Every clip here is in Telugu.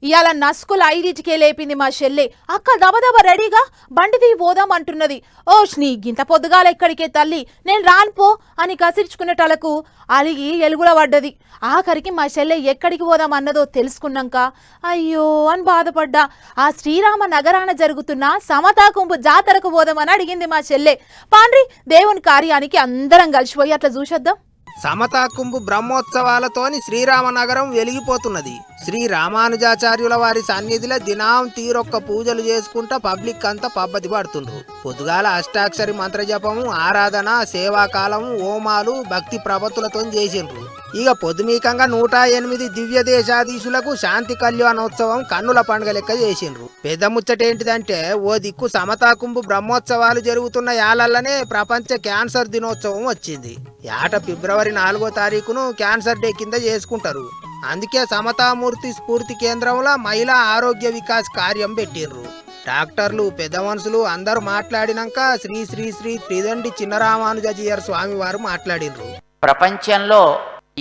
ఇయాల నస్కులు 5కే లేపింది మా చెల్లె. అక్క దబదబ రెడీగా బండిది పోదాం అంటున్నది. ఓ నీ గింత పొద్దుగాల ఎక్కడికే తల్లి, నేను రాన్పో అని కసిర్చుకునేటలకు అలిగి ఎలుగుల పడ్డది. ఆఖరికి మా చెల్లె ఎక్కడికి పోదాం అన్నదో తెలుసుకున్నాక అయ్యో అని బాధపడ్డా. ఆ శ్రీరామ నగరాన జరుగుతున్న సమతాకుంపు జాతరకు పోదామని అడిగింది మా చెల్లె. పాండ్రి దేవుని కార్యానికి అందరం కలిసిపోయి అట్లా చూసేద్దాం. సమతాకుంభు బ్రహ్మోత్సవాలతోని శ్రీరామనగరం వెలిగిపోతున్నది. శ్రీ రామానుజాచార్యుల వారి సన్నిధిలో దినాం తీరొక్క పూజలు చేసుకుంటా పబ్లిక్ అంతా పబ్బతి పడుతుండ్రు. పొద్దుగాల అష్టాక్షరి మంత్రజపము, ఆరాధన, సేవాకాలము, హోమాలు, భక్తి ప్రపత్తులతో చేసిండ్రు. ఇక పొద్దుమీకంగా 108 దివ్య దేశాధీశులకు శాంతి కళ్యాణోత్సవం కన్నుల పండుగ లెక్క చేసిండ్రు. పెద్ద ముచ్చటేంటిదంటే ఓ దిక్కు సమతాకుంభు బ్రహ్మోత్సవాలు జరుగుతున్న యాలల్లనే ప్రపంచ క్యాన్సర్ దినోత్సవం వచ్చింది. ఏట ఫిబ్రవరి 4వ తారీఖును క్యాన్సర్ డే కింద చేసుకుంటారు. అందుకే సమతామూర్తి స్ఫూర్తి కేంద్రంలో మహిళా ఆరోగ్య వికాస్ కార్యం పెట్టిండ్రు. డాక్టర్లు, పెద్ద మనుషులు అందరూ మాట్లాడినాక శ్రీ శ్రీ శ్రీ త్రిదండి చిన్నరామానుజీయర్ స్వామి వారు మాట్లాడినరు. ప్రపంచంలో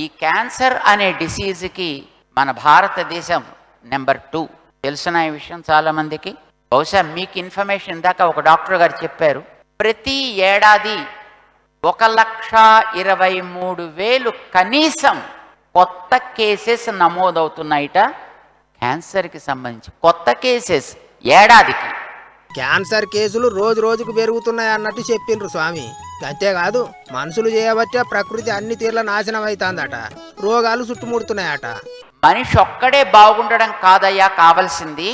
ఈ క్యాన్సర్ అనే డిసీజ్కి మన భారతదేశం నెంబర్ 2. తెలుసున ఈ విషయం చాలా మందికి. బహుశా మీకు ఇన్ఫర్మేషన్ దాకా ఒక డాక్టర్ గారు చెప్పారు, ప్రతి ఏడాది 1,23,000 కనీసం కొత్త కేసెస్ నమోదవుతున్నాయిట. క్యాన్సర్కి సంబంధించి కొత్త కేసెస్ ఏడాదికి. క్యాన్సర్ కేసులు రోజు రోజుకు పెరుగుతున్నాయి అన్నట్టు చెప్పిండ్రు స్వామి. అంతేకాదు మనుషులు చేయబట్టే ప్రకృతి అన్ని తీర్ల నాశనం అవుతుందట, రోగాలు చుట్టుముడుతున్నాయట. మనిషి ఒక్కడే బాగుండడం కాదయ్యా కావాల్సింది,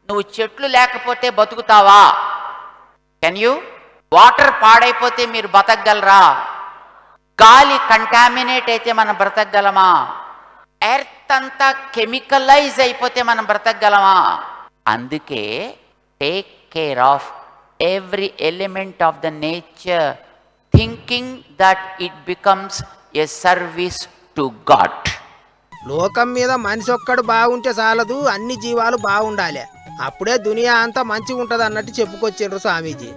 నువ్వు చెట్లు లేకపోతే బతుకుతావా? Can you? వాటర్ పాడైపోతే మీరు బతకగలరా? గాలి కంటామినేట్ అయితే మనం బ్రతకగలమా? ఎర్త్ అంతా కెమికలైజ్ అయిపోతే మనం బ్రతకగలమా? అందుకే take care of every element of the nature, thinking that it becomes a service to God. లోకం మీద మనిషి ఒక్కడు బాగుంటే చాలదు, అన్ని జీవాలు బాగుండాలి, అప్పుడే దునియా అంతా మంచిగా ఉంటది అన్నట్టు చెప్పుకొచ్చిండ్రు స్వామీజీ.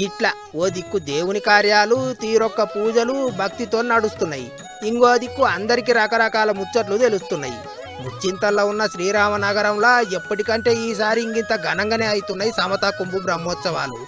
ఇట్లా ఓ దిక్కు దేవుని కార్యాలు, తీరొక్క పూజలు భక్తితో నడుస్తున్నాయి. ఇంకో దిక్కు అందరికి రకరకాల ముచ్చట్లు తెలుస్తున్నాయి. ముచ్చింతల్లో ఉన్న శ్రీరామ నగరంలో ఎప్పటికంటే ఈసారి ఇంకింత ఘనంగానే అవుతున్నాయి సమతాకుంభు బ్రహ్మోత్సవాలు.